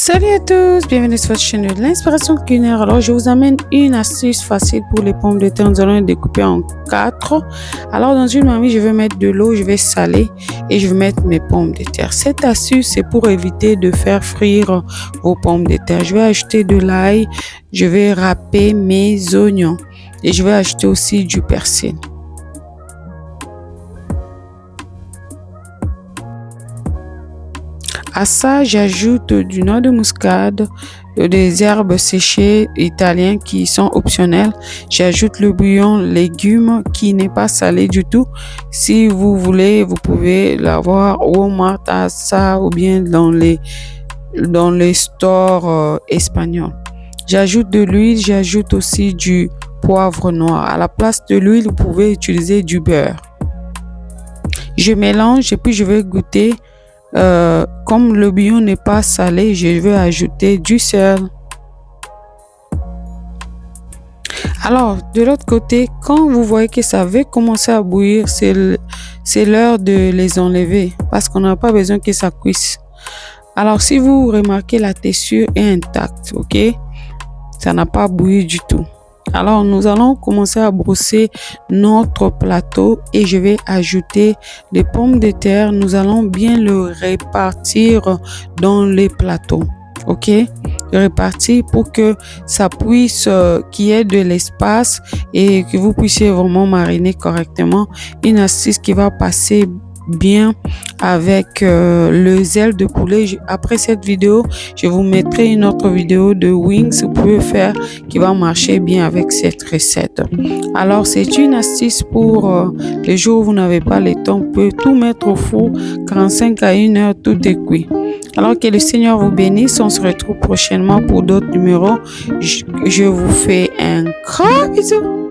Salut à tous, bienvenue sur votre chaîne de l'inspiration culinaire. Alors, je vous amène une astuce facile pour les pommes de terre. Nous allons les découper en 4. Alors, dans une marmite, je vais mettre de l'eau, je vais saler et je vais mettre mes pommes de terre. Cette astuce, c'est pour éviter de faire frire vos pommes de terre. Je vais ajouter de l'ail, je vais râper mes oignons et je vais ajouter aussi du persil. À ça, j'ajoute du noix de muscade, des herbes séchées italiennes qui sont optionnelles. J'ajoute le bouillon légumes qui n'est pas salé du tout. Si vous voulez, vous pouvez l'avoir au Martassa ou bien dans les stores espagnols. J'ajoute de l'huile, j'ajoute aussi du poivre noir. À la place de l'huile, vous pouvez utiliser du beurre. Je mélange et puis je vais goûter. Comme le bouillon n'est pas salé, je vais ajouter du sel. Alors, de l'autre côté, quand vous voyez que ça va commencer à bouillir, c'est l'heure de les enlever parce qu'on n'a pas besoin que ça cuise. Alors, si vous remarquez, la texture est intacte, ok? Ça n'a pas bouilli du tout. Alors, nous allons commencer à brosser notre plateau et je vais ajouter les pommes de terre. Nous allons bien le répartir dans les plateaux. Ok? Répartir pour que ça puisse, qu'il y ait de l'espace et que vous puissiez vraiment mariner correctement. Une astuce qui va passer bien avec le zèle de poulet. Après cette vidéo, je vous mettrai une autre vidéo de wings. Vous pouvez faire qui va marcher bien avec cette recette. Alors, c'est une astuce pour les jours où vous n'avez pas le temps. Vous pouvez tout mettre au four, 45 à 1 heure, tout est cuit. Alors que le Seigneur vous bénisse. On se retrouve prochainement pour d'autres numéros. Je vous fais un grand bisou.